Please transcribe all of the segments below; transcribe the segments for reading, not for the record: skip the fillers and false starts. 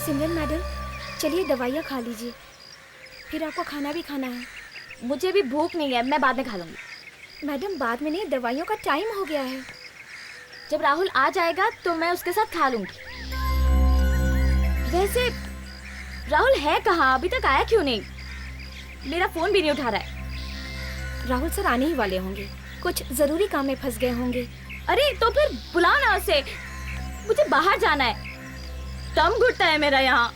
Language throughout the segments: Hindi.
सिमरन मैडम, चलिए दवाइयाँ खा लीजिए, फिर आपको खाना भी खाना है। मुझे भी भूख नहीं है, मैं बाद में खा लूंगी। मैडम बाद में नहीं, दवाइयों का टाइम हो गया है। जब राहुल आ जाएगा तो मैं उसके साथ खा लूंगी। वैसे राहुल है कहाँ? अभी तक आया क्यों नहीं? मेरा फोन भी नहीं उठा रहा है। राहुल सर आने ही वाले होंगे, कुछ जरूरी काम में फंस गए होंगे। अरे तो फिर बुलाओ ना उसे, मुझे बाहर जाना है, दम घुटता है मेरा यहाँ।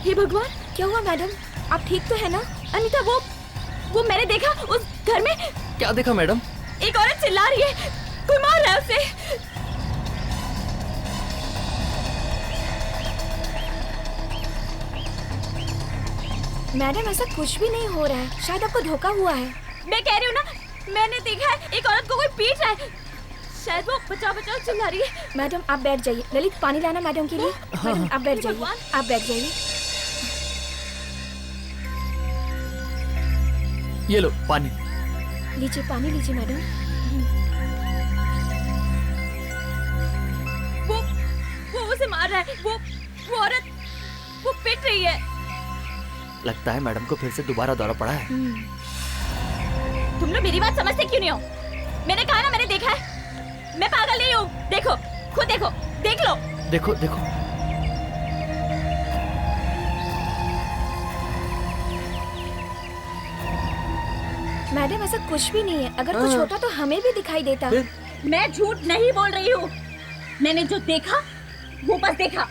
हे भगवान, क्या हुआ मैडम? आप ठीक तो है ना? अनीता, वो मैंने देखा उस घर में। क्या देखा मैडम? एक औरत चिल्ला रही है, कोई मार रहा है उसे। मैडम ऐसा कुछ भी नहीं हो रहा है, शायद आपको धोखा हुआ है। मैं कह रही हूँ ना, मैंने देखा है एक औरत को कोई पीट रहा है, शायद वो बचाओ बचाओ चिल्ला रही है। मैडम आप बैठ जाइए। ललित पानी लाना मैडम के लिए। मैडम आप बैठ जाइए, आप बैठ जाइए। ये लो पानी। लीजिए पानी लीजिए मैडम। वो उसे मार रहा है, वो औरत वो पिट रही है। लगता है मैडम को फिर से दोबारा दौरा पड़ा है। तुम लोग मेरी बात समझते क्यों नहीं हो? मैंने कहा ना, मैंने देखा है, मैं पागल नहीं हूँ। देखो, खुद देखो, देख लो। देखो देखो। मैडम ऐसा कुछ भी नहीं है, अगर कुछ होता तो हमें भी दिखाई देता। मैं झूठ नहीं बोल रही हूँ, मैंने जो देखा वो बस देखा।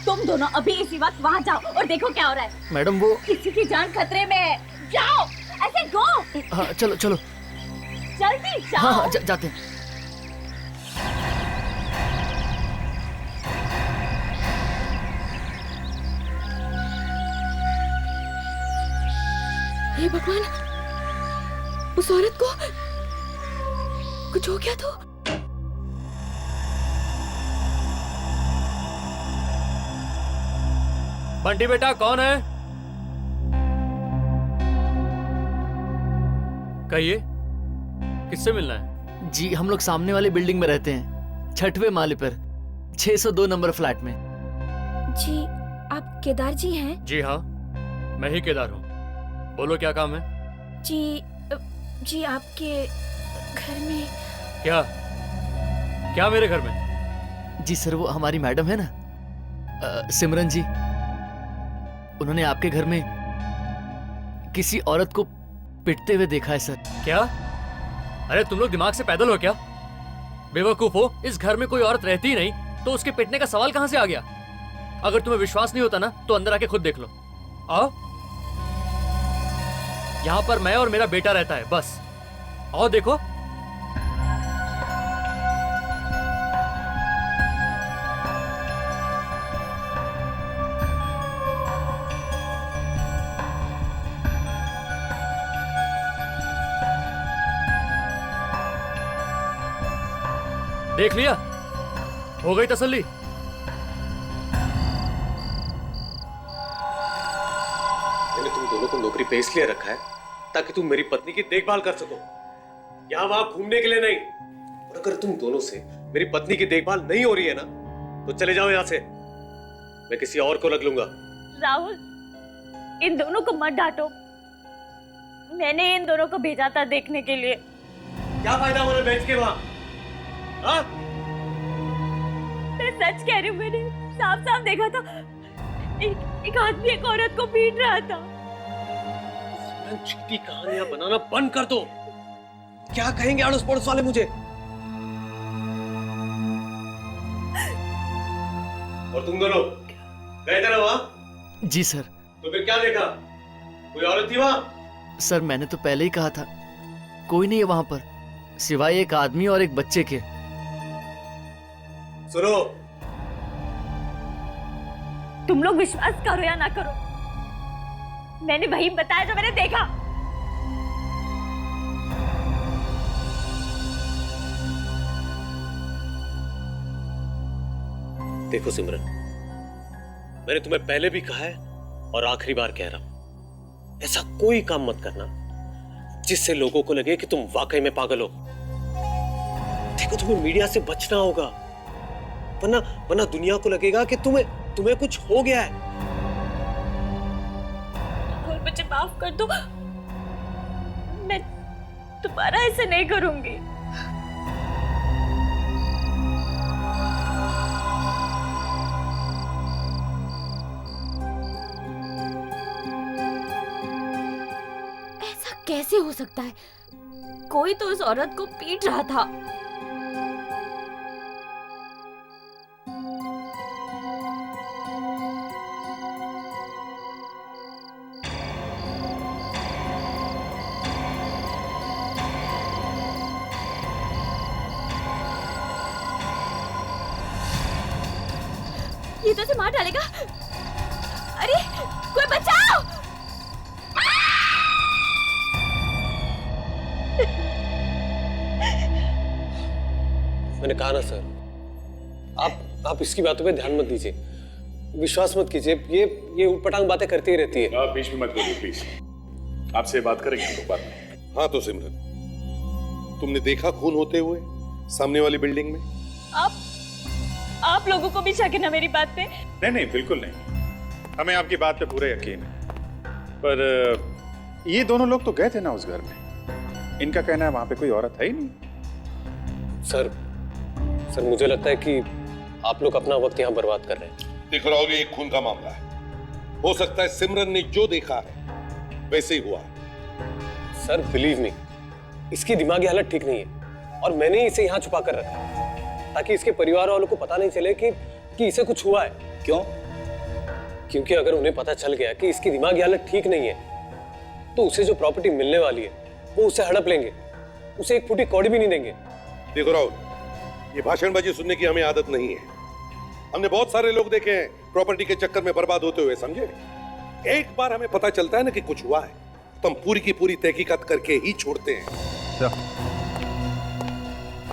तुम दोनों अभी इसी वक्त वहाँ जाओ और देखो क्या हो रहा है। मैडम वो किसी की जान खतरे में है, जाओ, ऐसे गो। हाँ चलो चलो, जल्दी जाओ। हाँ जाते हैं। हे भगवान, उस औरत को कुछ हो गया तो? बंटी बेटा कौन है? कहिए, किससे मिलना है? जी हम लोग सामने वाली बिल्डिंग में रहते हैं, 6वें माले पर 602 नंबर फ्लैट में। जी आप केदार जी हैं? जी हाँ, मैं ही केदार हूँ। बोलो क्या काम है? जी आपके घर में। क्या मेरे घर में? जी सर, वो हमारी मैडम है ना, सिमरन जी, उन्होंने आपके घर में किसी औरत को पिटते हुए देखा है सर। क्या? अरे तुम लोग दिमाग से पैदल हो क्या? बेवकूफ हो, इस घर में कोई औरत रहती ही नहीं तो उसके पिटने का सवाल कहां से आ गया? अगर तुम्हें विश्वास नहीं होता ना तो अंदर आके खुद देख लो। आओ, यहाँ पर मैं और मेरा बेटा रहता है, बस। आओ देखो। देख लिया? हो गई तसल्ली? मैंने तुम दोनों को नौकरी पे इसलिए रखा है ताकि तुम मेरी पत्नी की देखभाल कर सको, यहाँ वहां घूमने के लिए नहीं। और अगर तुम दोनों से मेरी पत्नी की देखभाल नहीं हो रही है ना तो चले जाओ यहाँ से, मैं किसी और को रख लूंगा। राहुल, इन दोनों को मत डांटो, मैंने इन दोनों को भेजा था देखने के लिए। क्या फायदा उन्हें बेच के वहां? हाँ? मैं सच कह रही हूँ, मैंने साफ साफ देखा था, एक आदमी एक औरत को पीट रहा था। झूठी कहानियां बनाना बंद कर दो। क्या कहेंगे अड़ोस पड़ोस वाले मुझे? और तुम दोनों गए थे ना वहां? जी सर। तो फिर क्या देखा? कोई औरत थी वहां? सर मैंने तो पहले ही कहा था, कोई नहीं है वहां पर सिवाय एक आदमी और एक बच्चे के। सुनो, तुम लोग विश्वास करो या ना करो, मैंने वही बताया जो मैंने देखा। देखो सिमरन, मैंने तुम्हें पहले भी कहा है और आखिरी बार कह रहा हूं, ऐसा कोई काम मत करना जिससे लोगों को लगे कि तुम वाकई में पागल हो। देखो, तुम्हें मीडिया से बचना होगा, वरना दुनिया को लगेगा कि तुम्हें कुछ हो गया है। और मुझे माफ कर दो, मैं दोबारा ऐसे नहीं करूंगी। ऐसा कैसे हो सकता है? कोई तो उस औरत को पीट रहा था। ये तो उसे मार डालेगा। अरे कोई बचाओ! मैंने कहा ना सर, आप इसकी बातों पे ध्यान मत दीजिए, विश्वास मत कीजिए, ये उटपटांग बातें करती ही रहती है। आप बीच में मत बोलिए प्लीज, आपसे बात करेंगे हम लोग बाद में। हाँ तो सिमरन, तुमने देखा खून होते हुए सामने वाली बिल्डिंग में? आप लोगों को भी शक है ना मेरी बात पे? नहीं बिल्कुल नहीं, हमें आपकी बात पे पूरा यकीन है। पर ये दोनों लोग तो गए थे ना उस घर में, इनका कहना है वहां पे कोई औरत है ही नहीं। सर मुझे लगता है कि आप लोग अपना वक्त यहाँ बर्बाद कर रहे हैं। देखो राहुल, ये एक खून का मामला है, हो सकता है सिमरन ने जो देखा है वैसे ही हुआ है। सर बिलीव मी, इसकी दिमागी हालत ठीक नहीं है और मैंने इसे यहाँ छुपा कर रखा है ताकि इसके परिवार वालों को पता नहीं चले कि इसे कुछ हुआ है। क्यों? क्योंकि अगर उन्हें पता चल गया कि इसकी दिमागी हालत ठीक नहीं है तो उसे जो प्रॉपर्टी मिलने वाली है वो उसे हड़प लेंगे, उसे एक फूटी कौड़ी भी नहीं देंगे। देखो राहुल, ये भाषणबाजी सुनने की हमें आदत नहीं है। हमने बहुत सारे लोग देखे हैं प्रॉपर्टी के चक्कर में बर्बाद होते हुए, समझे? एक बार हमें पता चलता है ना कि कुछ हुआ है तो हम पूरी की पूरी तहकीकात करके ही छोड़ते हैं।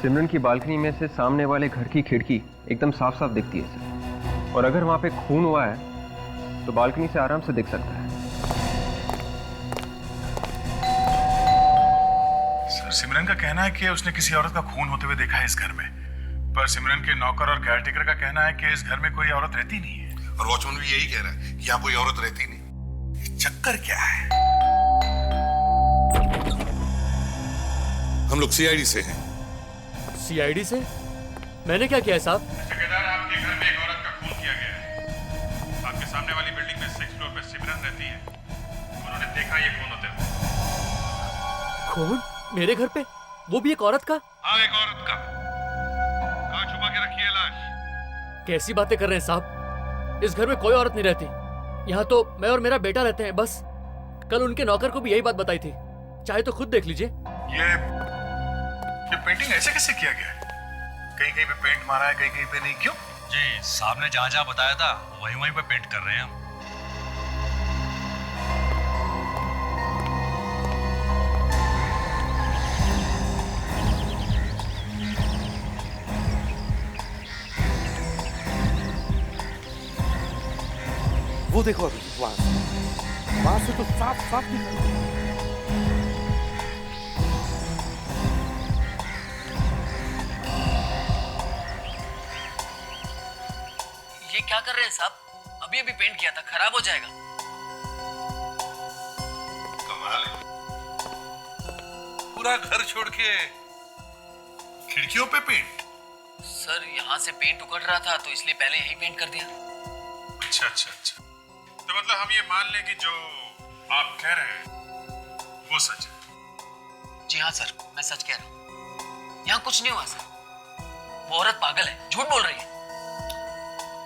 सिमरन की बालकनी में से सामने वाले घर की खिड़की एकदम साफ साफ दिखती है सर, और अगर वहां पे खून हुआ है तो बालकनी से आराम से दिख सकता है। सर सिमरन का कहना है कि उसने किसी औरत का खून होते हुए देखा है इस घर में, पर सिमरन के नौकर और केयरटेकर का कहना है कि इस घर में कोई औरत रहती नहीं है। और वॉचमैन भी यही कह रहा है कि यहाँ कोई औरत रहती नहीं। ये चक्कर क्या है? हम लोग सीआईडी से हैं। सीआईडी से? मैंने क्या किया है साहब? ठेकेदार, आपके घर में एक औरत का खून किया गया है। आपके सामने वाली बिल्डिंग में 6 फ्लोर पे सिमरन रहती है, उन्होंने देखा ये खून होते हुए। खून? मेरे घर पे? वो भी एक औरत का? हाँ, एक औरत का। कहाँ छुपा के रखी है लाश? कैसी बातें कर रहे हैं साहब? इस घर में कोई औरत नहीं रहती, यहाँ तो मैं और मेरा बेटा रहते हैं बस। कल उनके नौकर को भी यही बात बताई थी, चाहे तो खुद देख लीजिए। ये पेंटिंग ऐसे कैसे किया गया है? कहीं कहीं पे पेंट मारा है, कहीं कहीं पे नहीं, क्यों? जी साहब ने जहाँ जहाँ बताया था वहीं पे पेंट कर रहे हैं हम। वो देखो अभी वहां से तो साफ साफ दिख रहा है। ये क्या कर रहे हैं साहब? अभी पेंट किया था, खराब हो जाएगा। कमाल है, पूरा घर छोड़ के खिड़कियों पे पेंट। सर यहाँ से पेंट उकड़ रहा था तो इसलिए पहले यही पेंट कर दिया। अच्छा, तो मतलब हम ये मान लें कि जो आप कह रहे हैं वो सच है? जी हाँ सर, मैं सच कह रहा हूँ। यहाँ कुछ नहीं हुआ सर, वो औरत पागल है, झूठ बोल रही है।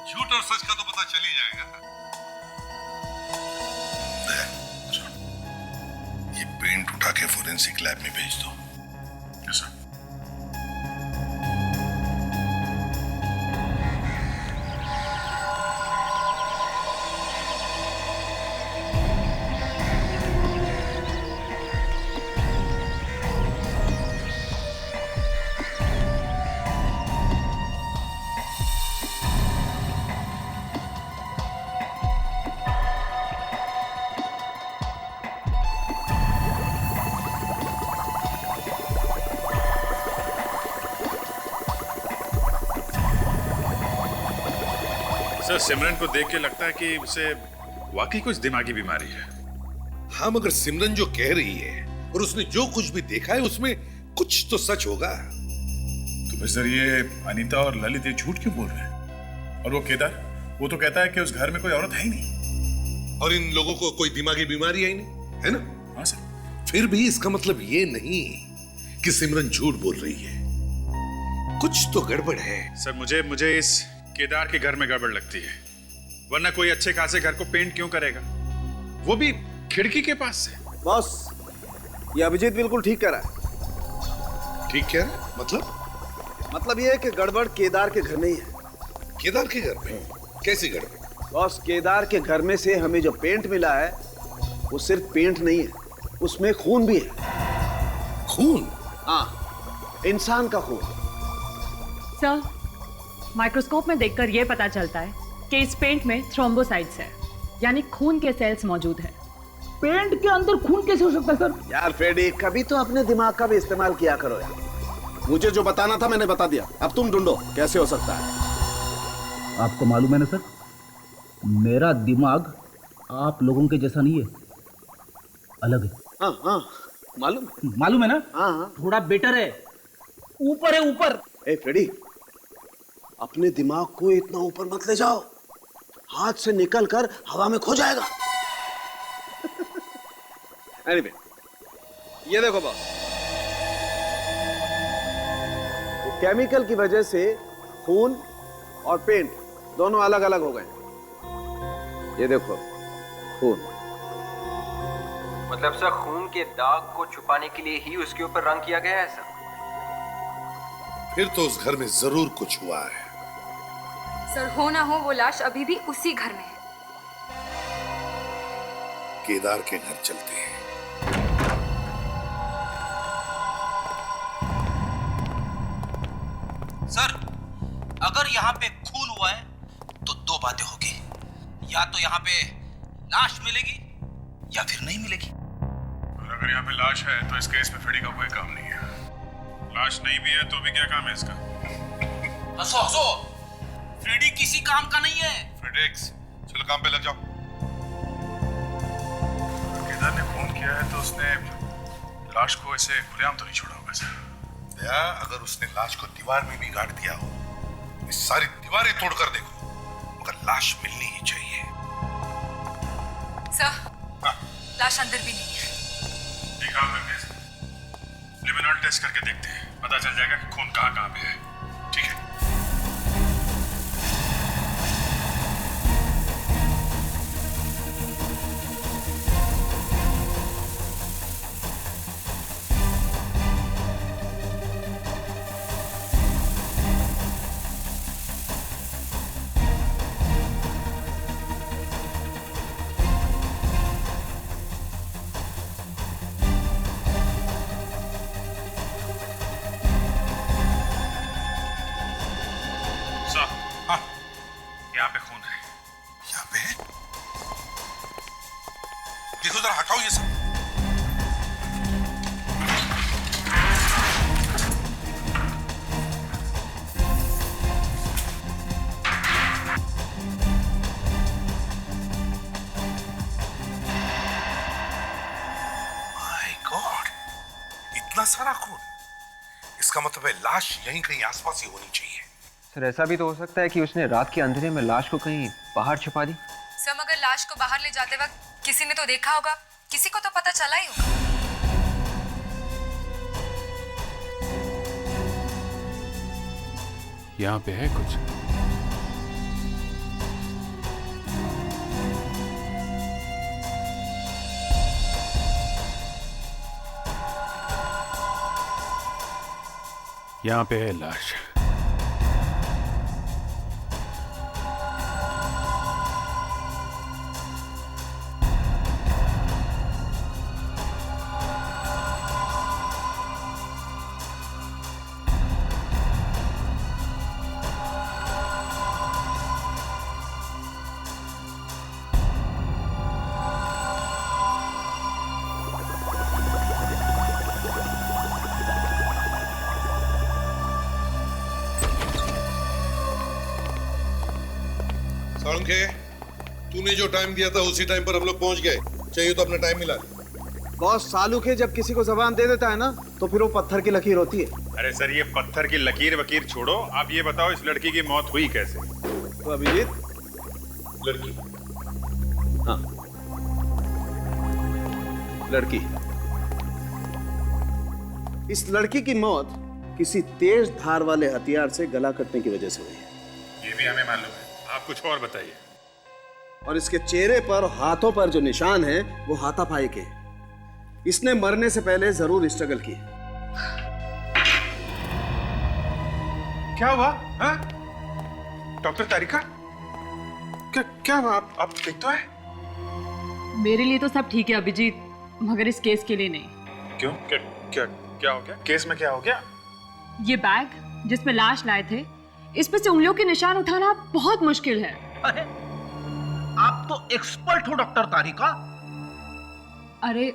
झूठ और सच का तो पता चल ही जाएगा। ये पेंट उठा के फोरेंसिक लैब में भेज दो। Yes sir. सर सिमरन को देख के लगता है कि उसे वाकई कुछ दिमागी बीमारी है। हाँ, मगर सिमरन जो कह रही है और उसने जो कुछ भी देखा है उसमें कुछ तो सच होगा। तो फिर सर ये अनीता और ललित ये झूठ क्यों बोल रहे हैं? और वो केदार, वो तो कहता है कि उस घर में कोई औरत है ही नहीं। और इन लोगों को कोई दिमागी बीमारी है ही नहीं, है ना? हाँ सर। फिर भी इसका मतलब ये नहीं कि सिमरन झूठ बोल रही है। कुछ तो गड़बड़ है। सर मुझे इस केदार के घर में गड़बड़ लगती है, वरना कोई अच्छे खासे घर को पेंट क्यों करेगा, वो भी खिड़की के पास से। बॉस, ये अभिजीत बिल्कुल ठीक कह रहा है। ठीक कह रहा है? मतलब ये है कि गड़बड़ केदार के घर नहीं है। केदार के घर में? कैसी गड़बड़? बॉस, केदार के घर में से हमें जो पेंट मिला है वो सिर्फ पेंट नहीं है, उसमें खून भी है। खून? हाँ, इंसान का खून। सर, माइक्रोस्कोप में देखकर यह पता चलता है कि इस पेंट में थ्रोम्बोसाइट्स है, यानी खून के सेल्स मौजूद है। पेंट के अंदर खून कैसे हो सकता है सर? यार फ्रेडी, कभी तो अपने दिमाग का भी इस्तेमाल किया करो यार। मुझे जो बताना था मैंने बता दिया, अब तुम ढूंढो कैसे हो सकता है। आपको मालूम है ना सर, मेरा दिमाग आप लोगों के जैसा नहीं है, अलग है। हाँ हाँ, मालूम है ना? हाँ हाँ, थोड़ा बेटर है, ऊपर है ऊपर। ए फ्रेडी, अपने दिमाग को इतना ऊपर मत ले जाओ, हाथ से निकल कर हवा में खो जाएगा। Anyway, ये देखो बॉस, केमिकल की वजह से खून और पेंट दोनों अलग अलग हो गए। ये देखो खून। मतलब सर खून के दाग को छुपाने के लिए ही उसके ऊपर रंग किया गया है सर? फिर तो उस घर में जरूर कुछ हुआ है। सर, हो ना हो वो लाश अभी भी उसी घर में है। केदार के घर चलते हैं। सर, अगर यहाँ पे खून हुआ है तो दो बातें होगी, या तो यहाँ पे लाश मिलेगी या फिर नहीं मिलेगी। और अगर यहाँ पे लाश है तो इस केस में फ्रेडी का कोई काम नहीं है। लाश नहीं भी है तो भी क्या काम है इसका? हंसो हंसो, फ्रेडी किसी काम का नहीं है। फ्रेडेक्स, चलो काम पे लग जाओ। केदार ने फोन किया है तो उसने लाश को ऐसे खुलेआम तो नहीं छोड़ा होगा सर। या अगर उसने लाश को दीवार में भी गाड़ दिया हो, इस सारी दीवारें तोड़कर देखो, मगर लाश मिलनी ही चाहिए। सर, लाश अंदर भी नहीं है। एक काम करते हैं, लिमिनॉल टेस्ट करके देखते हैं, पता चल जाएगा कि खून कहाँ पे है। ठीक है। यहाँ पे खून है। यहाँ पे है? देखो जरा, हटाओ ये सब। माय गॉड, इतना सारा खून। इसका मतलब है लाश यहीं कहीं आसपास ही होनी चाहिए। सर ऐसा भी तो हो सकता है कि उसने रात के अंधेरे में लाश को कहीं बाहर छिपा दी। सर, मगर लाश को बाहर ले जाते वक्त किसी ने तो देखा होगा, किसी को तो पता चला ही होगा। यहाँ पे है कुछ। यहाँ पे है लाश। साळुंखे, तूने जो टाइम दिया था उसी टाइम पर हम लोग पहुंच गए। चाहिए तो अपना टाइम मिला। बॉस, सालुखे जब किसी को जबान दे देता है ना तो फिर वो पत्थर की लकीर होती है। अरे सर, ये पत्थर की लकीर वकीर छोड़ो, आप ये बताओ इस लड़की की मौत हुई कैसे? तो अभिजीत, लड़की, हाँ लड़की, इस लड़की की मौत किसी तेज धार वाले हथियार से गला कटने की वजह से हुई है। ये भी हमें मालूम है, आप कुछ और बताइए। और इसके चेहरे पर, हाथों पर जो निशान है वो हाथापाई के हैं। इसने मरने से पहले जरूर स्ट्रगल की। क्या हुआ? हाँ? डॉक्टर तारिका, क्या हुआ? आप ठीक तो है? मेरे लिए तो सब ठीक है अभिजीत, मगर इस केस के लिए नहीं। क्यों? क्या हो गया? केस में क्या हो गया? ये बैग जिसमें लाश लाए थे, इस पे से उंगलियों के निशान उठाना बहुत मुश्किल है। अरे, आप तो एक्सपर्ट हो डॉक्टर तारिका। अरे,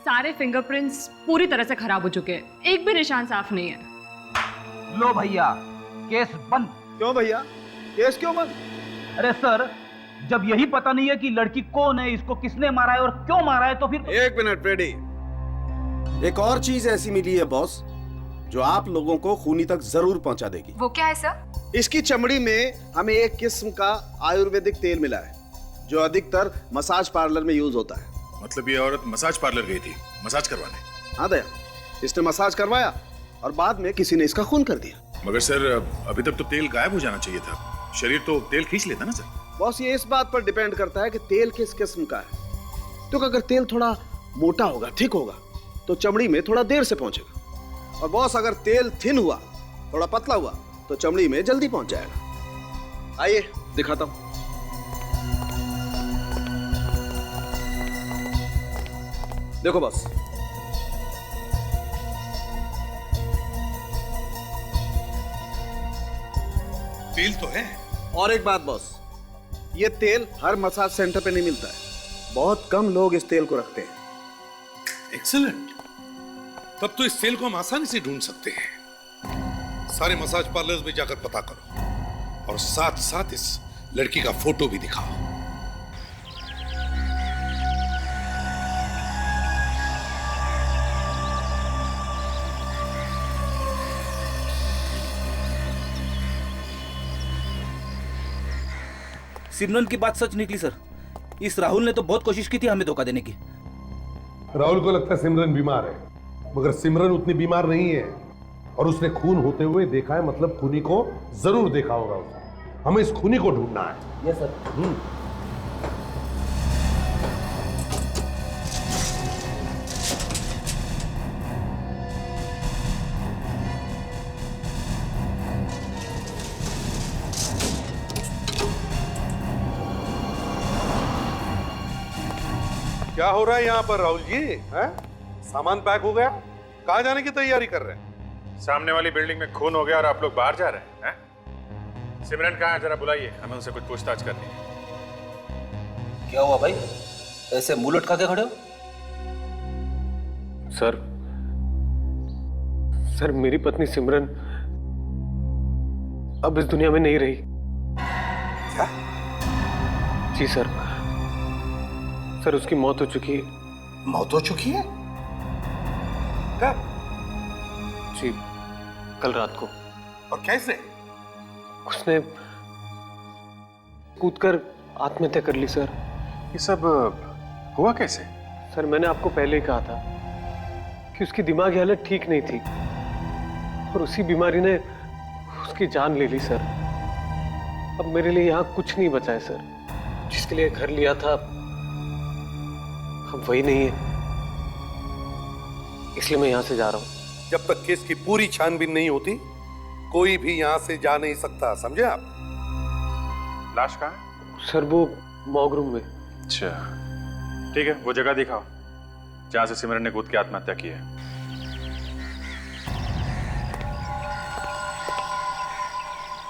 सारे फिंगरप्रिंट्स पूरी तरह से खराब हो चुके हैं, एक भी निशान साफ नहीं है। लो भैया, केस बंद। क्यों भैया, केस क्यों बंद? अरे सर, जब यही पता नहीं है कि लड़की कौन है, इसको किसने मारा है और क्यों मारा है, तो फिर। एक मिनट फ्रेडी, एक और चीज ऐसी मिली है बॉस जो आप लोगों को खूनी तक जरूर पहुंचा देगी। वो क्या है सर? इसकी चमड़ी में हमें एक किस्म का आयुर्वेदिक तेल मिला है जो अधिकतर मसाज पार्लर में यूज होता है। मतलब ये औरत मसाज पार्लर गई थी मसाज करवाने? हाँ दया, इसने मसाज करवाया और बाद में किसी ने इसका खून कर दिया। मगर सर, अभी तक तो तेल गायब हो जाना चाहिए था। शरीर तो तेल खींच लेता ना सर। बॉस, ये इस बात पर डिपेंड करता है कि तेल किस किस्म का है। तो अगर तेल थोड़ा मोटा होगा, थिक होगा, तो चमड़ी में थोड़ा देर से पहुंचेगा। और बॉस, अगर तेल थिन हुआ, थोड़ा पतला हुआ, तो चमड़ी में जल्दी पहुंच जाएगा। आइए दिखाता हूं। देखो बॉस, तेल तो है। और एक बात बॉस, ये तेल हर मसाज सेंटर पे नहीं मिलता है। बहुत कम लोग इस तेल को रखते हैं। एक्सीलेंट, तब तो इस तेल को हम आसानी से ढूंढ सकते हैं। सारे मसाज पार्लर्स में जाकर पता करो और साथ साथ इस लड़की का फोटो भी दिखाओ। सिमरन की बात सच निकली सर। इस राहुल ने तो बहुत कोशिश की थी हमें धोखा देने की। राहुल को लगता है सिमरन बीमार है, मगर सिमरन उतनी बीमार नहीं है। और उसने खून होते हुए देखा है, मतलब खूनी को जरूर देखा होगा उसने। हमें इस खूनी को ढूंढना है। Yes sir. क्या हो रहा है यहाँ पर राहुल जी? हैं? सामान पैक हो गया? कहाँ जाने की तैयारी कर रहे हैं? सामने वाली बिल्डिंग में खून हो गया और आप लोग बाहर जा रहे हैं? सिमरन कहाँ है? जरा बुलाइए, हमें उनसे कुछ पूछताछ करनी है। क्या हुआ भाई, ऐसे मुंह लटका के खड़े हो? सर मेरी पत्नी सिमरन अब इस दुनिया में नहीं रही। क्या? जी सर उसकी मौत हो चुकी है। मौत हो चुकी है? कब? जी, कल रात को। और कैसे? उसने कूदकर आत्महत्या कर ली सर। ये सब हुआ कैसे? सर मैंने आपको पहले ही कहा था कि उसकी दिमागी हालत ठीक नहीं थी और उसी बीमारी ने उसकी जान ले ली सर। अब मेरे लिए यहाँ कुछ नहीं बचा है सर। जिसके लिए घर लिया था अब वही नहीं है, इसलिए मैं यहाँ से जा रहा हूँ। जब तक केस की पूरी छानबीन नहीं होती कोई भी यहाँ से जा नहीं सकता, समझे आप? लाश कहाँ है? सर वो मॉर्ग रूम में। अच्छा ठीक है, वो जगह दिखाओ जहां से सिमरन ने कूद के आत्महत्या की है।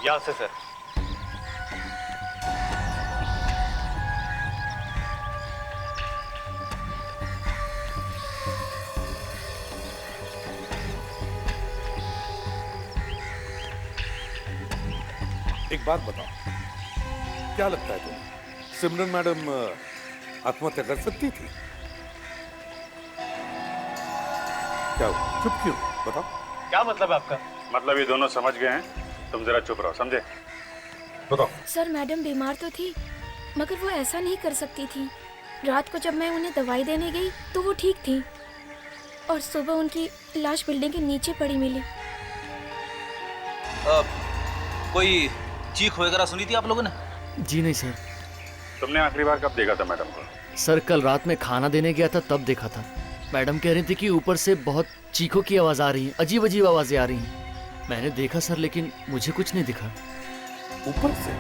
यहाँ से सर। एक बात बताओ, क्या लगता है तुम्हें, सिमरन मैडम आत्महत्या कर सकती थी? क्या हुआ? चुप क्यों? बताओ। क्या मतलब है आपका? मतलब ये दोनों समझ गए हैं, तुम जरा चुप रहो, समझे? बताओ। सर मैडम बीमार तो थी, मगर वो ऐसा नहीं कर सकती थी। रात को जब मैं उन्हें दवाई देने गई तो वो ठीक थी, और सुबह उनकी लाश बिल्डिंग के नीचे पड़ी मिली। कोई चीख वगैरह सुनी थी आप लोगों ने? जी नहीं सर। तुमने आखिरी बार कब देखा था मैडम को? सर कल रात में खाना देने गया था तब देखा था। मैडम कह रही थी कि ऊपर से बहुत चीखों की आवाज आ रही है, अजीब अजीब आवाजें आ रही हैं। मैंने देखा सर, लेकिन मुझे कुछ नहीं दिखा। ऊपर से?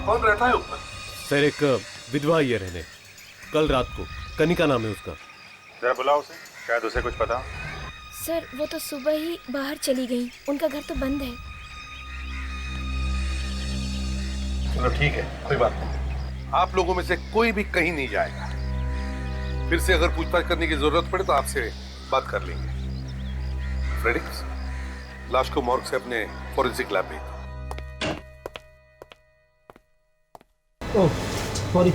कौन रहता है ऊपर? सर एक विधवा ही है रहने, कल रात को। कनिका नाम है उसका। जरा बुलाओ उसे, शायद उसे कुछ पता। सर वो तो सुबह ही बाहर चली गई, उनका घर तो बंद है। चलो ठीक है, कोई बात नहीं। आप लोगों में से कोई भी कहीं नहीं जाएगा। फिर से अगर पूछताछ करने की जरूरत पड़े तो आपसे बात कर लेंगे। फ्रेडिक्स, लाश को मॉर्ग से अपने फॉरेंसिक लैब भेज। Oh sorry.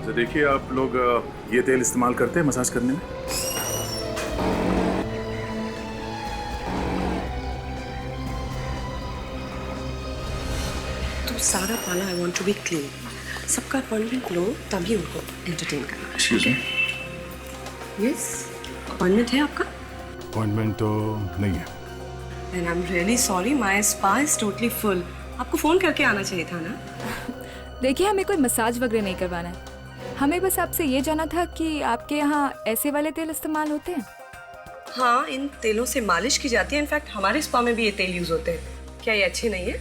तो देखिए, आप लोग ये तेल इस्तेमाल करते हैं मसाज करने में? तो सारा पाला I want to be clean. सबका अपॉइंटमेंट लो तभी उनको एंटरटेन करना। Excuse me? यस, अपॉइंटमेंट है आपका? अपॉइंटमेंट तो नहीं है। And I am really sorry, my spa is totally full. आपको फोन करके आना चाहिए था ना। देखिए, हमें कोई मसाज वगैरह नहीं करवाना है। हमें बस आपसे ये जाना था कि आपके यहाँ ऐसे वाले तेल इस्तेमाल होते हैं? हाँ, इन तेलों से मालिश की जाती है। इनफैक्ट हमारे स्पा में भी ये तेल यूज होते हैं। क्या ये अच्छे नहीं है?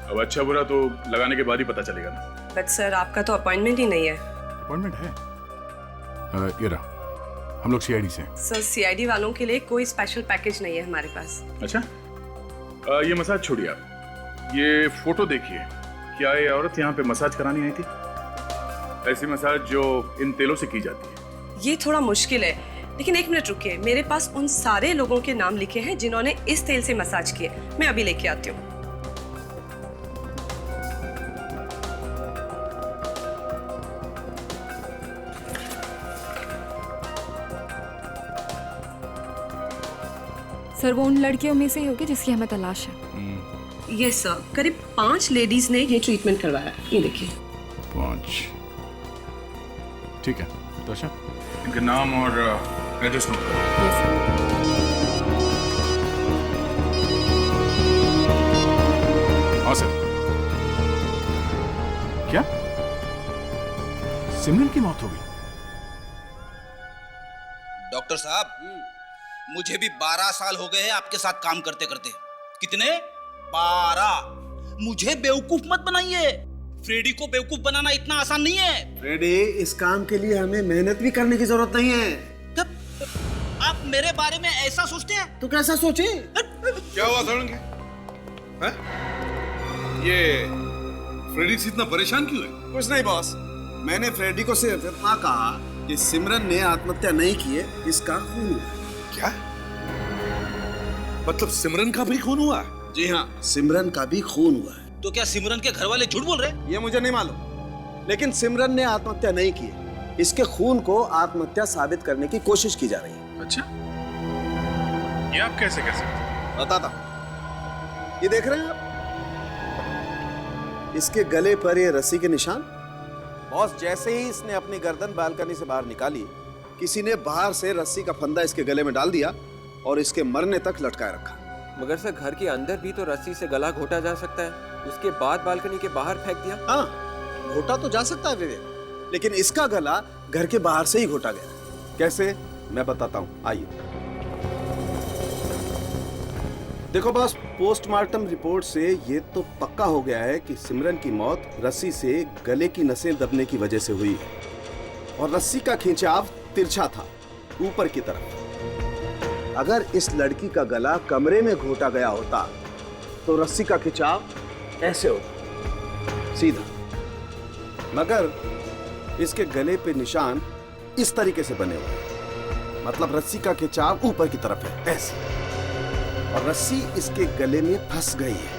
अब अच्छा बुरा तो लगाने के बाद ही पता चलेगा ना। बट सर, आपका तो अपॉइंटमेंट ही नहीं है। अपॉइंटमेंट है? ये रहा, हम लोग सीआईडी से हैं। सर, सीआईडी वालों के लिए कोई स्पेशल पैकेज नहीं है हमारे पास। अच्छा, ये मसाज छोड़िए आप, ये फोटो देखिए। क्या ये औरत यहाँ पे मसाज करानी आई थी? ऐसी मसाज जो इन तेलों से की जाती है। ये थोड़ा मुश्किल है, लेकिन एक मिनट रुकिए। मेरे पास उन सारे लोगों के नाम लिखे हैं जिन्होंने इस तेल से मसाज किए। मैं अभी लेके आती हूँ। सर वो उन लड़कियों में से ही होगी जिसकी हमें तलाश है। यस सर, करीब 5 लेडीज ने ये ट्रीटमेंट करवाया। ये देखिए। 5, ठीक है। तो अच्छा, इनके नाम और एड्रेस नोट करो। हाँ सर। क्या सिमरन की मौत हो गई? डॉक्टर साहब, मुझे भी 12 साल हो गए हैं आपके साथ काम करते करते। कितने? 12। मुझे बेवकूफ मत बनाइए। फ्रेडी को बेवकूफ बनाना इतना आसान नहीं है। फ्रेडी, इस काम के लिए हमें मेहनत भी करने की जरूरत नहीं है। आप मेरे बारे में ऐसा सोचते हैं? तो कैसा सोचे? क्या हुआ सड़न के? हैं? ये फ्रेडी से इतना परेशान क्यों है? कुछ नहीं बॉस, मैंने फ्रेडी को सिर्फ इतना कहा कि सिमरन ने आत्महत्या नहीं की है, इसका खून हुआ। क्या? मतलब सिमरन का भी खून हुआ? जी हाँ, सिमरन का भी खून हुआ है। तो क्या सिमरन के घर वाले झूठ बोल रहे? ये मुझे नहीं मालूम, लेकिन सिमरन ने आत्महत्या नहीं की है। इसके खून को आत्महत्या साबित करने की कोशिश की जा रही है। अच्छा, ये आप कैसे कर सकते? बताता हूं। ये देख रहे हैं आप, इसके गले पर ये रस्सी के निशान। बॉस, जैसे ही इसने अपनी गर्दन बालकनी से बाहर निकाली, किसी ने बाहर से रस्सी का फंदा इसके गले में डाल दिया और इसके मरने तक लटकाए रखा। मगर सर, घर के अंदर भी तो रस्सी से गला घोटा जा सकता है, उसके बाद बालकनी के बाहर फेंक दिया। हाँ, घोटा तो जा सकता है विवेक, लेकिन इसका गला घर के बाहर से ही घोटा गया। कैसे? मैं बताता हूँ, आइए। देखो बॉस, पोस्टमार्टम रिपोर्ट से ये तो पक्का हो गया है कि सिमरन की मौत रस्सी से गले की नसें दबने की वजह से हुई है, और रस्सी का खींचाव तिरछा था ऊपर की तरफ। अगर इस लड़की का गला कमरे में घोटा गया होता तो रस्सी का खिंचाव ऐसे होता। सीधा। मगर इसके गले पे निशान इस तरीके से बने हुए हैं, मतलब रस्सी का खिंचाव ऊपर की तरफ है, ऐसे, और रस्सी इसके गले में फंस गई है।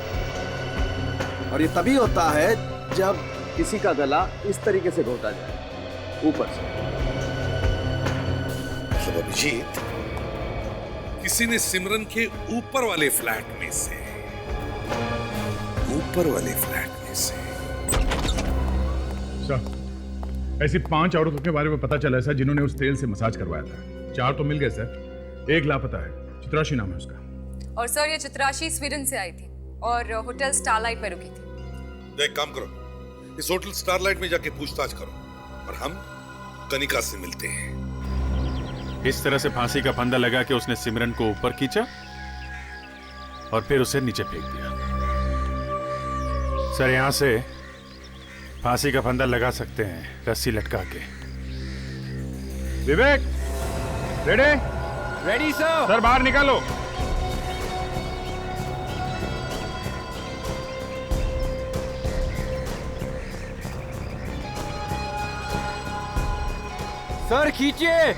और ये तभी होता है जब किसी का गला इस तरीके से घोटा जाए ऊपर से। मतलब अभिजीत, किसी ने सिमरन के ऊपर वाले फ्लैट में से सर, ऐसी 5 औरतों के बारे में पता चला है सर, जिन्होंने उस तेल से मसाज करवाया था। 4 तो मिल गए सर, 1 लापता है। चित्राशी नाम है उसका। और सर ये चित्राशी स्वीडन से आई थी और होटल स्टारलाइट में रुकी थी। एक काम करो, इस होटल स्टारलाइट में जाके पूछताछ करो और हम कनिका से मिलते हैं। इस तरह से फांसी का फंदा लगा के उसने सिमरन को ऊपर खींचा और फिर उसे नीचे फेंक दिया। सर, यहां से फांसी का फंदा लगा सकते हैं रस्सी लटका के। विवेक, रेडी? Ready sir. सर बाहर निकालो। सर खींचिए।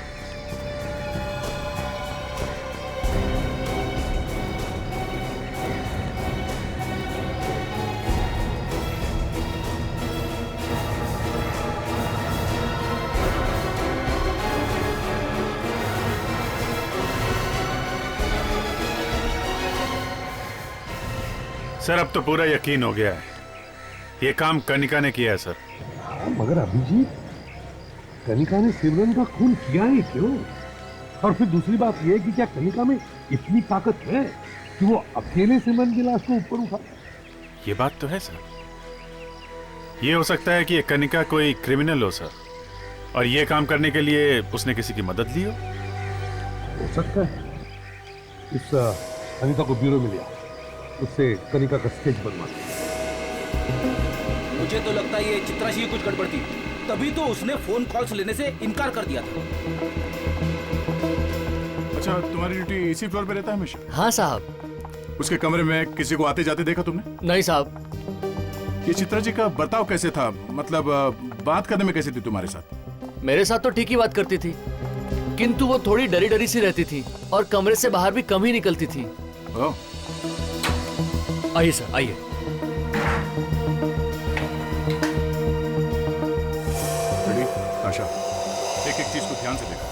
सर अब तो पूरा यकीन हो गया है, ये काम कनिका ने किया है सर। मगर अभिजीत, कनिका ने सिमरन का खून किया ही क्यों? और फिर दूसरी बात यह कि क्या कनिका में इतनी ताकत है कि वो अकेले सिमरन की लाश को ऊपर उठा? ये बात तो है सर। ये हो सकता है कि ये कनिका कोई क्रिमिनल हो सर, और ये काम करने के लिए उसने किसी की मदद ली हो सकता है। इस कनिका को ब्यूरो में लिया, उससे कनिका का स्केच बनवा। मुझे तो लगता है ये चित्राशी की कुछ गड़बड़ थी, तभी तो उसने फोन कॉल्स लेने से इनकार कर दिया था। अच्छा, तुम्हारी ड्यूटी इसी फ्लोर पे रहता है हमेशा? हाँ साहब। उसके कमरे में किसी को आते जाते देखा तुमने? नहीं साहब। ये चित्रा जी का बर्ताव कैसे था, मतलब बात करने में कैसी थी तुम्हारे साथ? मेरे साथ तो ठीक ही बात करती थी, किंतु वो थोड़ी डरी डरी सी रहती थी और कमरे से बाहर भी कम ही निकलती थी। ओह। आइए सर, आइए। रेडी? आशा, एक एक चीज को ध्यान से देखो।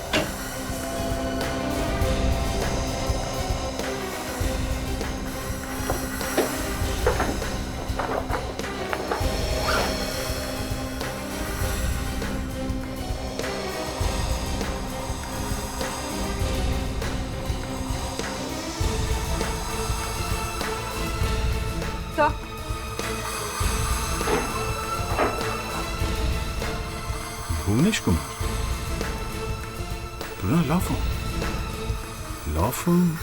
भुवनेश कुमार, पूरा लॉ फर्म,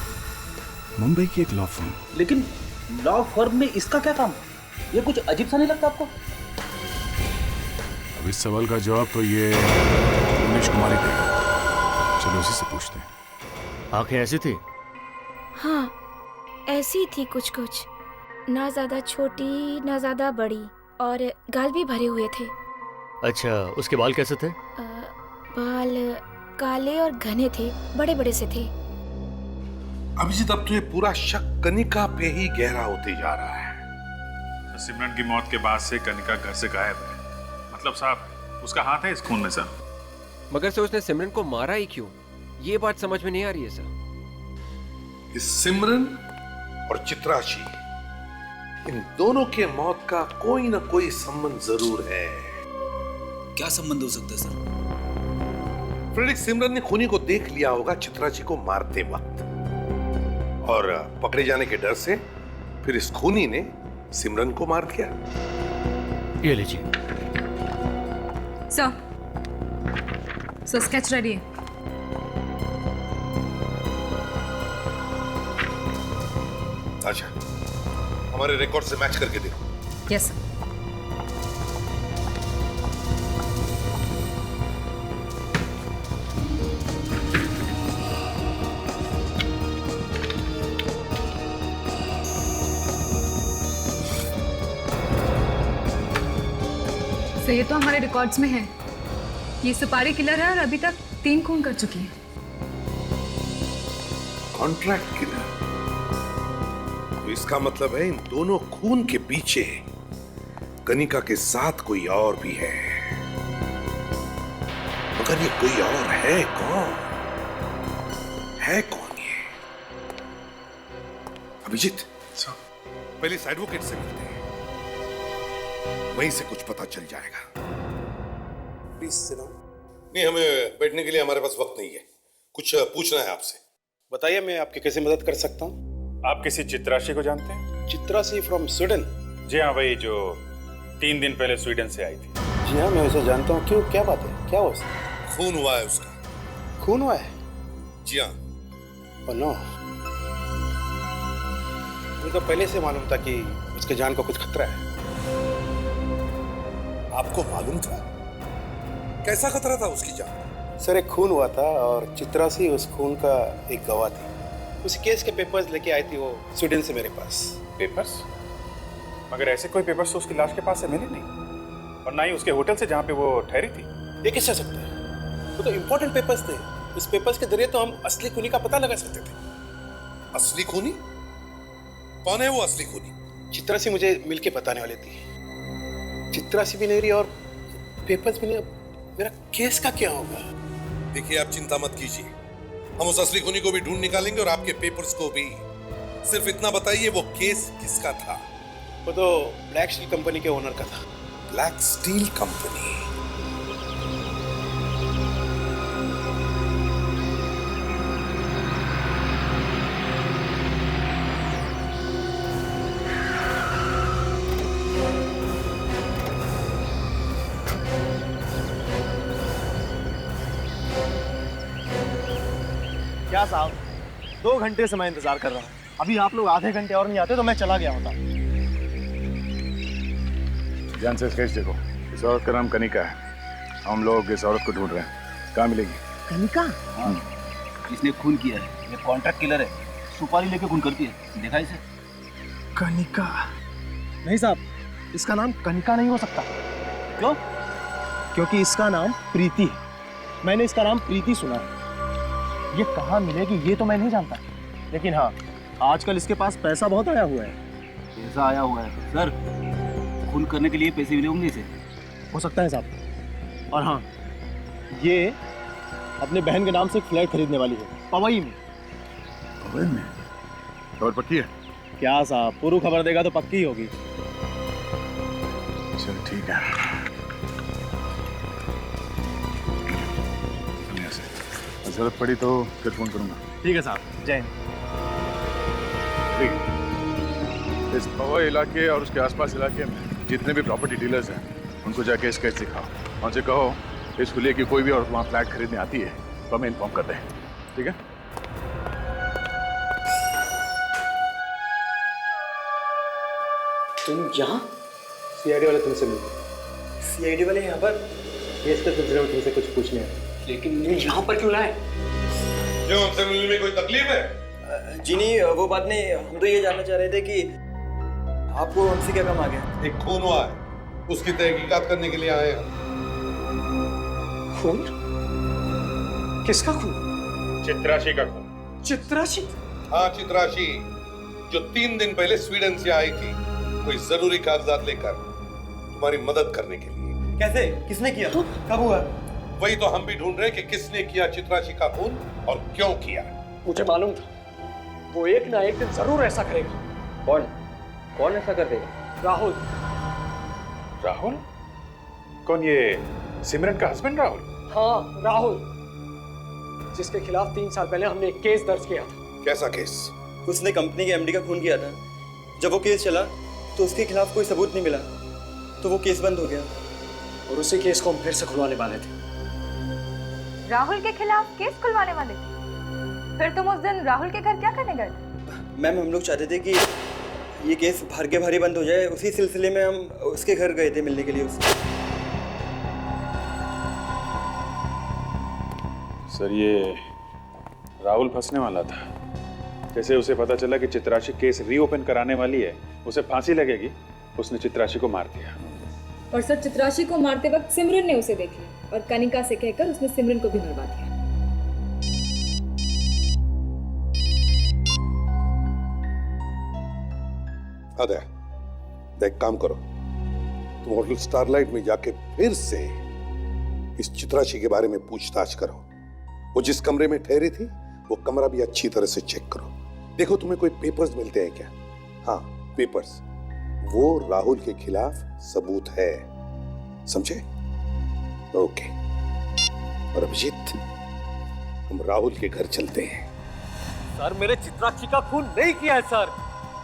मुंबई की एक लॉ फर्म। लेकिन लॉ फर्म में इसका क्या काम? ये कुछ अजीब सा नहीं लगता आपको? अब इस सवाल का जवाब तो ये भुवनेश कुमार ही देगा। चलो उसी से पूछते हैं। आंखें ऐसी थी? हाँ, ऐसी थी कुछ कुछ, ना ज्यादा छोटी ना ज्यादा बड़ी, और गाल भी भरे हुए थे। अच्छा, उसके बाल कैसे थे? बाल काले और घने थे, बड़े बड़े से थे। अभिजीत, अब तो ये पूरा शक कनिका पे ही गहरा होते जा रहा है। तो सिमरन की मौत के बाद से कनिका घर से गायब है, मतलब साहब उसका हाथ है इस खून में सर। मगर सर उसने सिमरन को मारा ही क्यों, ये बात समझ में नहीं आ रही है सर। इस सिमरन और चित्राशी, इन दोनों के मौत का कोई ना कोई संबंध जरूर है। क्या संबंध हो सकता है सर? फ्रेडरिक, सिमरन ने खूनी को देख लिया होगा चित्राची को मारते वक्त, और पकड़े जाने के डर से फिर इस खूनी ने सिमरन को मार दिया। ये लीजिए। सर स्केच रेडी है। अच्छा, हमारे रिकॉर्ड से मैच करके देखो। Yes sir. सर ये तो हमारे रिकॉर्ड्स में है। ये सुपारी किलर है और अभी तक 3 खून कर चुकी है। कॉन्ट्रैक्ट किलर, तो इसका मतलब है इन दोनों खून के पीछे कनिका के साथ कोई और भी है। मगर ये कोई और है कौन? है कौन ये? अभिजीत, पहले इस एडवोकेट से मिलते हैं, वहीं से कुछ पता चल जाएगा। Please sit down. नहीं, हमें बैठने के लिए हमारे पास वक्त नहीं है, कुछ पूछना है आपसे। बताइए, मैं आपकी कैसे मदद कर सकता हूँ? आप किसी चित्राशी को जानते हैं? Chitrashi from Sweden? जी हाँ, वही जो 3 दिन पहले स्वीडन से आई थी। जी हाँ, मैं उसे जानता हूँ। क्यों, क्या बात है? क्या हुआ उसका? खून हुआ है उसका। खून हुआ है? जी हाँ। नो, मुझे पहले से मालूम था कि उसके जान को कुछ खतरा है। आपको मालूम था? कैसा खतरा था उसकी जान? सर, एक खून हुआ था और चित्रासी उस खून का एक गवाह थी। उस केस के पेपर्स लेके आई थी वो स्वीडन से मेरे पास। पेपर्स? मगर ऐसे कोई पेपर्स तो उसकी लाश के पास से मिले नहीं, और ना ही उसके होटल से जहाँ पे वो ठहरी थी। ये कैसे हो सकता है? वो तो इम्पोर्टेंट पेपर्स थे। उस पेपर्स के जरिए तो हम असली खूनी का पता लगा सकते थे। असली खूनी? कौन है वो असली खूनी? चित्रासी मुझे मिलके बताने वाली थी। चित्रासी भी नहीं रही और पेपर्स भी नहीं। मेरा केस का क्या होगा? देखिए, आप चिंता मत कीजिए, हम उस असली खूनी को भी ढूंढ निकालेंगे और आपके पेपर्स को भी। सिर्फ इतना बताइए, वो केस किसका था? वो तो ब्लैक स्टील कंपनी के ओनर का था। Black steel company? क्या साहब, 2 घंटे से मैं इंतजार कर रहा हूँ। अभी आप लोग आधे घंटे और नहीं आते तो मैं चला गया होता। ध्यान से स्केच देखो। इस औरत का नाम कनिका है। हम लोग इस औरत को ढूंढ रहे हैं। कहाँ मिलेगी? कनिका? हाँ, इसने खून किया है। ये कॉन्ट्रैक्ट किलर है, सुपारी लेके खून करती है। देखा इसे? कनिका? नहीं साहब, इसका नाम कनिका नहीं हो सकता। क्यों? क्योंकि इसका नाम प्रीति है। मैंने इसका नाम प्रीति सुना है। ये कहाँ मिलेगी ये तो मैं नहीं जानता, लेकिन हाँ, आजकल इसके पास पैसा बहुत आया हुआ है। पैसा आया हुआ है? सर, खून करने के लिए पैसे मिले होंगे इसे। हो सकता है साहब। और हाँ, ये अपने बहन के नाम से एक फ्लैट खरीदने वाली है, पवई में। पवई में? खबर पक्की है? क्या साहब, पूरी खबर देगा तो पक्की होगी। चल ठीक है, जरूरत पड़ी तो फिर फोन करूंगा। ठीक है साहब, जय हिंद। ठीक, इस पवई इलाके और उसके आसपास इलाके में जितने भी प्रॉपर्टी डीलर्स हैं उनको जाके स्केच दिखाओ। उनसे कहो इस हुलिये की कोई भी औरत वहाँ फ्लैट खरीदने आती है तो हमें इन्फॉर्म कर दें। ठीक है? तुम यहाँ? सीआईडी वाले तुमसे मिलते। सीआईडी वाले यहाँ पर? केस के सिलसिले में तुमसे कुछ पूछने हैं। लेकिन मुझे यहाँ पर क्यों लाए? क्यों, हमसे मिलने में कोई तकलीफ है? जी नहीं, वो बात नहीं। हम तो ये जानना चाह रहे थे कि आपको हमसे क्या काम आ गया? एक खून हुआ है, उसकी तहकीकात करने के लिए आए हैं। खून? किसका खून? चित्राशी का खून। चित्राशी? हाँ, चित्राशी, जो 3 दिन पहले स्वीडन से आई थी कोई जरूरी कागजात लेकर तुम्हारी मदद करने के लिए। कैसे? किसने किया? कब हुआ? वही तो हम भी ढूंढ रहे हैं कि किसने किया चित्राशी का खून और क्यों किया। मुझे मालूम था वो एक ना एक दिन जरूर ऐसा करेगा। कौन? कौन ऐसा कर देगा? राहुल। राहुल? कौन, ये सिमरन का हस्बैंड राहुल? हाँ, राहुल, जिसके खिलाफ 3 साल पहले हमने एक केस दर्ज किया था। कैसा केस? उसने कंपनी के एमडी का खून किया था। जब वो केस चला तो उसके खिलाफ कोई सबूत नहीं मिला, तो वो केस बंद हो गया और उसी केस को हम फिर से खुलवाने वाले थे। राहुल के खिलाफ केस खुलवाने वाले थे? फिर तुम उस दिन राहुल के घर क्या करने गए थे? मैम, हम लोग चाहते थे कि ये केस भर के भारी बंद हो जाए। उसी सिलसिले में हम उसके घर गए थे मिलने के लिए उससे। सर, ये राहुल फंसने वाला था। जैसे उसे पता चला कि चित्राशी केस रीओपन कराने वाली है, उसे फांसी लगेगी, उसने चित्राशी को मार दिया। और सर चित्राशी को मारते वक्त सिमरन ने उसे देख लिया और कनिका से कहकर उसने सिमरन को भी मरवा दिया। अदय, एक काम करो, तुम होटल स्टारलाइट में जाके फिर से इस चित्राशी के बारे में पूछताछ करो। वो जिस कमरे में ठहरी थी वो कमरा भी अच्छी तरह से चेक करो। देखो तुम्हें कोई पेपर्स मिलते हैं क्या? हाँ, पेपर्स। वो राहुल के खिलाफ सबूत है, समझे? ओके। और अभिजीत, हम राहुल के घर चलते हैं। सर, मेरे चित्राक्षी का खून नहीं किया है सर।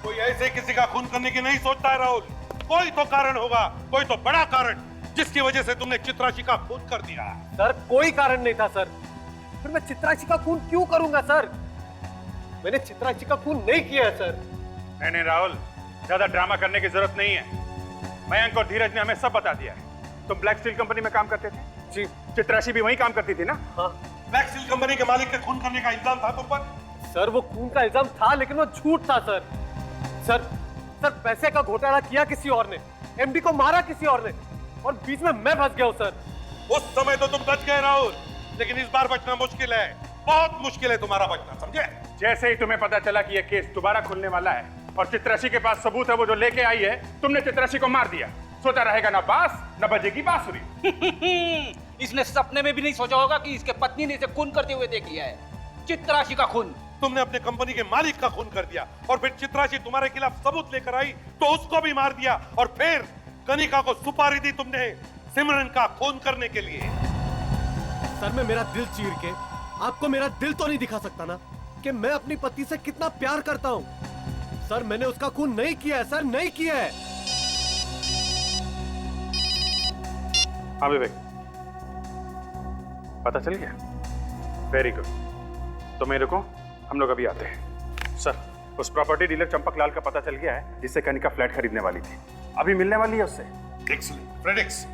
कोई ऐसे किसी का खून करने की नहीं सोचता है राहुल। कोई तो कारण होगा, कोई तो बड़ा कारण, जिसकी वजह से तुमने चित्राक्षी का खून कर दिया। सर, कोई कारण नहीं था सर। फिर मैं चित्राक्षी का खून क्यों करूंगा सर? मैंने चित्राक्षी का खून नहीं किया है सर। नहीं राहुल, ज्यादा ड्रामा करने की जरूरत नहीं है। मयंक और धीरज ने हमें सब बता दिया है। तुम ब्लैक स्टील कंपनी में काम करते थे जी। चित्राक्षी भी वहीं काम करती थी ना? हाँ। ब्लैक स्टील कंपनी के मालिक के खून करने का इल्जाम था तुम पर? सर, वो खून का इल्जाम था लेकिन वो झूठ था सर। सर, पैसे का घोटाला किया किसी और ने, एमडी को मारा किसी और ने, और बीच में मैं फंस गया हूं सर। उस समय तो तुम बच गए राहुल, लेकिन इस बार बचना मुश्किल है, बहुत मुश्किल है तुम्हारा बचना, समझे? जैसे ही तुम्हें पता चला कि यह केस दोबारा खुलने वाला है और चित्राशी के पास सबूत है वो जो लेके आई है, तुमने चित्राशी को मार दिया। सोचा रहेगा ना बांस न बजेगी बांसुरी। इसने सपने में भी नहीं सोचा होगा कि इसके पत्नी ने इसे खून करते हुए देख लिया है। चित्राशी का खून। तुमने अपने कंपनी के मालिक का खून कर दिया और फिर चित्राशी तुम्हारे खिलाफ सबूत लेकर आई तो उसको भी मार दिया, और फिर कनिका को सुपारी दी तुमने सिमरन का खून करने के लिए। सर, मैं मेरा दिल चीर के आपको मेरा दिल तो नहीं दिखा सकता ना कि मैं अपनी पत्नी से कितना प्यार करता हूँ। सर, मैंने उसका खून नहीं किया है सर, नहीं किया है। हाँ विवेक, पता चल गया? Very good. तो मेरे को, हम लोग अभी आते हैं। सर, उस प्रॉपर्टी डीलर चंपक लाल का पता चल गया है जिससे कनिका फ्लैट खरीदने वाली थी। अभी मिलने वाली है उससे। एक्सीलेंट। फ्रेडिक्स,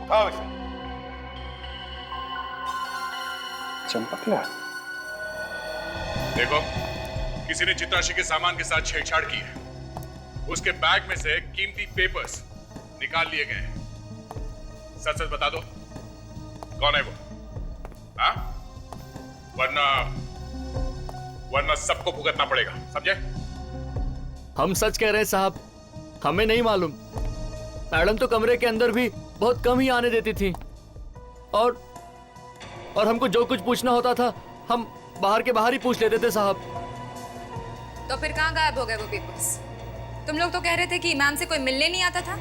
उठाओ इसे। चंपक लाल? देखो, किसी ने चित्राशी के सामान के साथ छेड़छाड़ की है। उसके बैग में से कीमती पेपर्स निकाल लिए गए हैं। सच सच बता दो, कौन है वो? हाँ? वरना सबको भुगतना पड़ेगा, समझे? हम सच कह रहे हैं साहब, हमें नहीं मालूम। मैडम तो कमरे के अंदर भी बहुत कम ही आने देती थी, और हमको जो कुछ पूछना होता था हम बाहर के बाहर ही पूछ लेते थे साहब। तो फिर कहाँ गायब हो गए वो पेपर्स? तुम लोग तो कह रहे थे कि मैम से कोई मिलने नहीं आता था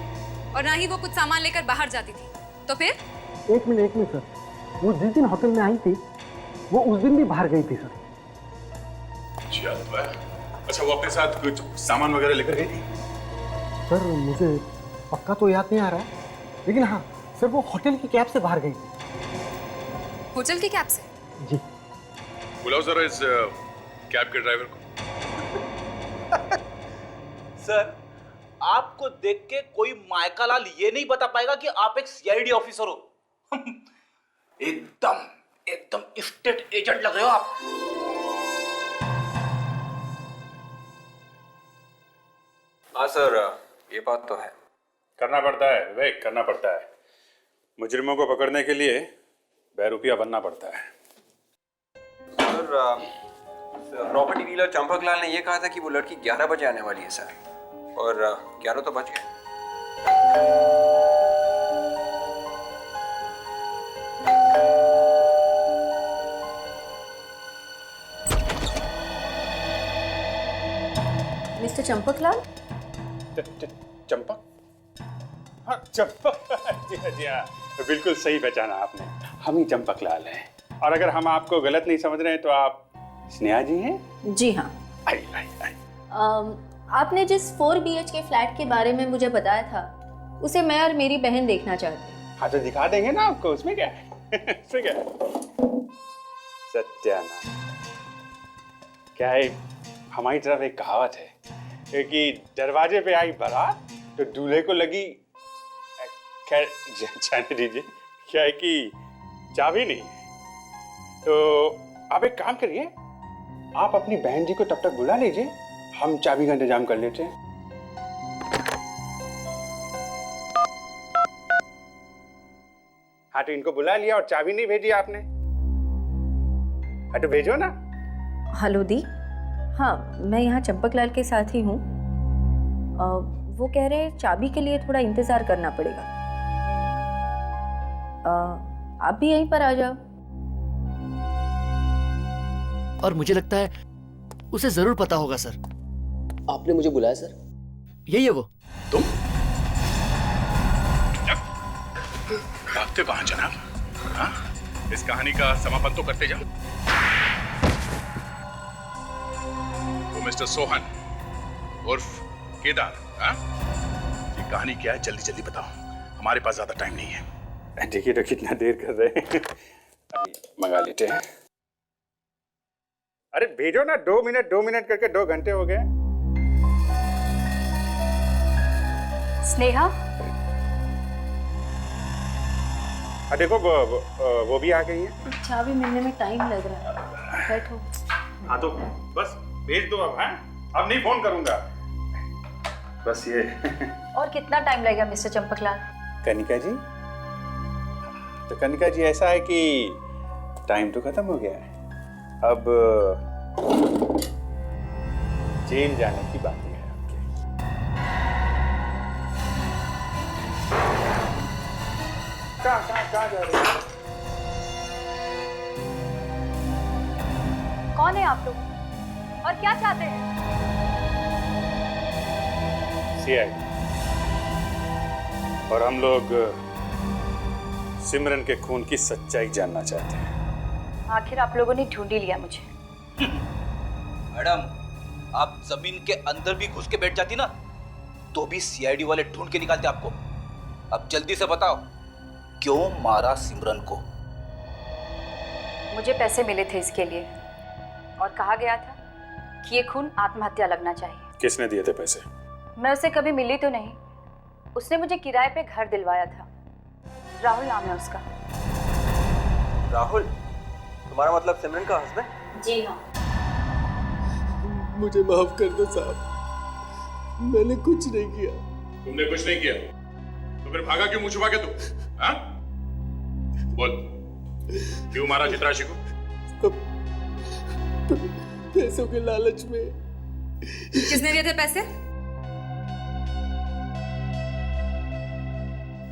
और ना ही वो कुछ सामान लेकर बाहर जाती थी, तो फिर? एक मिनट सर, वो जिस दिन होटल में आई थी वो उस दिन भी बाहर गई थी सर। अच्छा, वो अपने साथ कुछ सामान वगैरह लेकर गई थी? सर, मुझे पक्का तो याद नहीं आ रहा है, लेकिन हाँ सर, वो होटल की कैब से बाहर गई थी। होटल की कैब से? जी। बुलाओ जरा इस कैब के ड्राइवर को। सर, आपको देख के कोई मायका लाल ये नहीं बता पाएगा कि आप एक सीआईडी ऑफिसर हो। एकदम स्टेट एजेंट लग रहे हो आप। हाँ सर, ये बात तो है। करना पड़ता है विवेक, करना पड़ता है। मुजरिमों को पकड़ने के लिए बेरुपिया बनना पड़ता है। सर, प्रॉपर्टी डीलर चंपक लाल ने ये कहा था कि वो लड़की 11 बजे आने वाली है सर, और 11 तो बज गए। मिस्टर चंपक लाल? चंपक? हाँ, चंपक। जी हाँ, बिल्कुल सही पहचाना आपने। हम ही चंपक लाल हैं। और अगर हम आपको गलत नहीं समझ रहे हैं तो आप स्नेहा जी हैं? जी हाँ। आई। आपने जिस 4 BHK फ्लैट के बारे में मुझे बताया था, उसे मैं और मेरी बहन देखना चाहते हैं। हाँ, तो दिखा देंगे ना आपको, उसमें क्या है? उसमें क्या है? सत्यानाश। क्या है, हमारी तरफ एक कहावत है कि दरवाजे पे आई बारात तो दूल्हे को लगी, खैर जाने दीजिए, क्या है कि चाबी नहीं। तो आप एक काम करिए, आप अपनी बहन जी को तब तक बुला लीजिए, हम चाबी का इंतजाम कर लेते हैं। हाँ तो इनको बुला लिया और चाबी नहीं भेजी आपने। हाँ तो भेजो ना। हेलो दी। हाँ मैं यहाँ चंपकलाल के साथ ही हूँ। वो कह रहे चाबी के लिए थोड़ा इंतजार करना पड़ेगा। आप भी यहीं पर आ जाओ। और मुझे लगता है उसे जरूर पता होगा सर। आपने मुझे बुलाया सर? यही है वो। तुम भागते कहां जनाब? हाँ? इस कहानी का समापन तो करते जाओ। वो मिस्टर सोहन उर्फ केदार, हाँ? ये कहानी क्या है जल्दी जल्दी बताओ, हमारे पास ज्यादा टाइम नहीं है। देखिए तो कितना देर कर रहे हैं। अभी मंगा लेते हैं। अरे भेजो ना, 2 मिनट करके 2 घंटे हो गए। स्नेहा। देखो वो भी आ गई है। चाबी मिलने में टाइम लग रहा है। बैठो। हाँ तो बस भेज दो अब। हाँ अब नहीं फोन करूंगा। बस ये। और कितना टाइम लगेगा मिस्टर चंपकलाल? कनिका जी, तो कनिका जी ऐसा है कि टाइम तो खत्म हो गया है, अब जेल जाने की बात है आपके। कहाँ जा रहे हैं? कौन है आप लोग और क्या चाहते हैं? CID और हम लोग सिमरन के खून की सच्चाई जानना चाहते हैं। आखिर आप लोगों ने ढूंढ ही लिया मुझे। मैडम, आप जमीन के अंदर भी घुस के बैठ जाती ना तो भी CID वाले ढूंढ के निकालते आपको। अब जल्दी से बताओ क्यों मारा सिमरन को? मुझे पैसे मिले थे इसके लिए और कहा गया था कि ये खून आत्महत्या लगना चाहिए। किसने दिए थे पैसे? मैं उसे कभी मिली तो नहीं, उसने मुझे किराए पे घर दिलवाया था। राहुल नाम है उसका। राहुल? तुम्हारा मतलब सिमरन का हस्बैंड? जी हाँ। मुझे माफ कर दो साहब, मैंने कुछ नहीं किया। तुमने कुछ नहीं किया तो फिर भागा क्यों मुंह छुपा के तू? हाँ? बोल, क्यों मारा चित्राशी को? पैसों के लालच में। किसने दिए थे पैसे?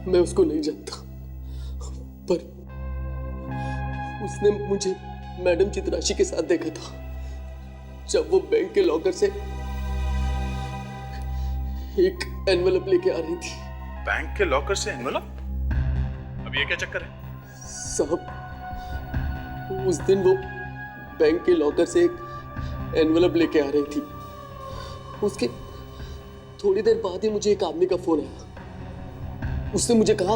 मैं उसको नहीं जानता, पर उसने मुझे मैडम चित्राशी के साथ देखा था जब वो बैंक के लॉकर से एक एनवेलप लेके आ रही थी। बैंक के लॉकर से एनवेलप? अब ये क्या चक्कर है? साहब, उस दिन वो बैंक के लॉकर से एक एनवेलप लेके आ रही थी। उसके थोड़ी देर बाद ही मुझे एक आदमी का फोन आया। उसने मुझे कहा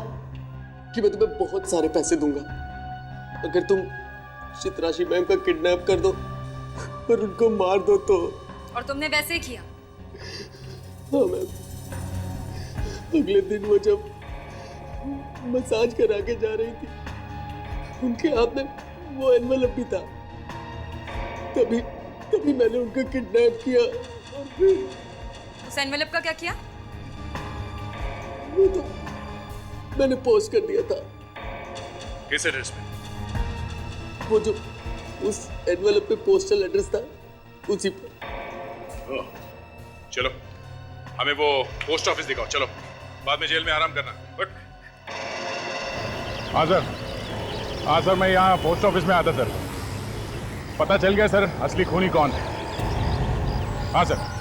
कि मैं तुम्हें बहुत सारे पैसे दूंगा अगर तुम चित्राशी मैम का किडनैप कर दो और उनको मार दो तो। और तुमने वैसे ही किया? हाँ मैम। अगले दिन वो जब मसाज करा के जा रही थी, उनके हाथ में वो एनवेलप भी था। तभी मैंने उनको किडनैप किया और फिर उस एनवेलप का क्या किया? वो तो मैंने पोस्ट कर दिया था। किस एड्रेस पे? वो जो उस एनवेलप पे पोस्टल एड्रेस था उसी पर। चलो हमें वो पोस्ट ऑफिस दिखाओ, चलो बाद में जेल में आराम करना। बट हाँ सर, मैं यहाँ पोस्ट ऑफिस में आता सर। पता चल गया सर असली खूनी कौन है। हाँ सर।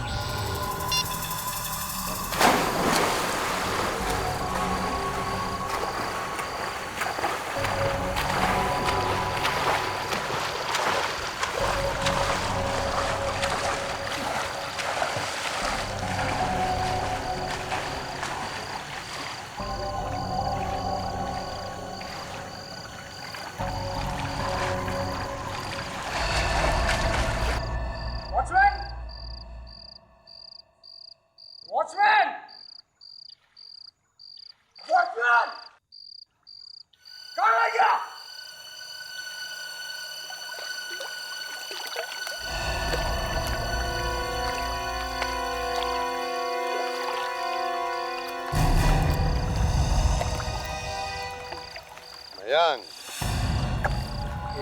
मयांक,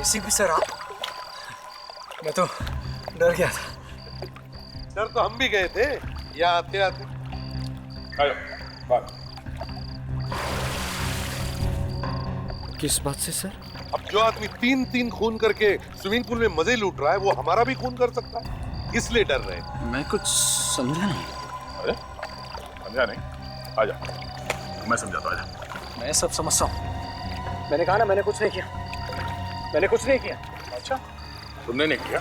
एसीपी सर आप? मैं तो डर गया था। डर तो हम भी गए थे यहाँ आते आते। किस बात से सर? अब जो आदमी 3-3 खून करके स्विमिंग पूल में मजे लूट रहा है वो हमारा भी खून कर सकता है, इसलिए डर रहे। मैं कुछ समझा नहीं। अरे समझा नहीं? आजा, मैं समझाता हूं, आजा। मैं सब समझता हूँ। मैंने कहा ना मैंने कुछ नहीं किया। मैंने कुछ नहीं किया। अच्छा, तुमने नहीं किया?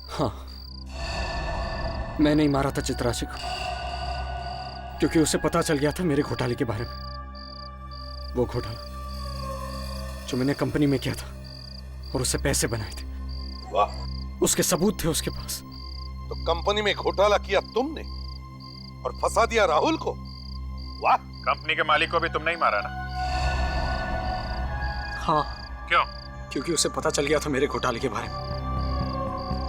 हाँ, मैंने ही मारा था चित्राशी को, क्योंकि उसे पता चल गया था मेरे घोटाले के बारे में। वो घोटाला जो मैंने कंपनी में किया था और उससे पैसे बनाए थे। वाह, उसके सबूत थे उसके पास। तो कंपनी में घोटाला किया तुमने और फंसा दिया राहुल को। वाह, कंपनी के मालिक को भी तुमने ही मारा ना? हाँ। क्यों? क्योंकि उसे पता चल गया था मेरे घोटाले के बारे में,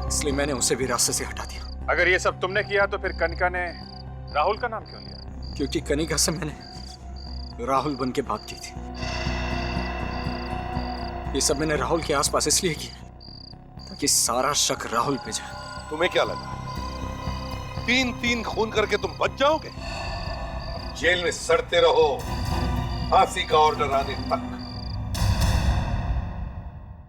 इसलिए मैंने उसे भी रास्ते से हटा दिया। अगर ये सब तुमने किया तो फिर कनिका ने राहुल का नाम क्यों लिया? क्योंकि कनिका से मैंने राहुल बन के बात की थी। ये सब मैंने राहुल के आसपास इसलिए किया ताकि सारा शक राहुल पे जाए। तुम्हें क्या लगा 3-3 खून करके तुम बच जाओगे? अब जेल में सड़ते रहो फांसी का ऑर्डर आने तक।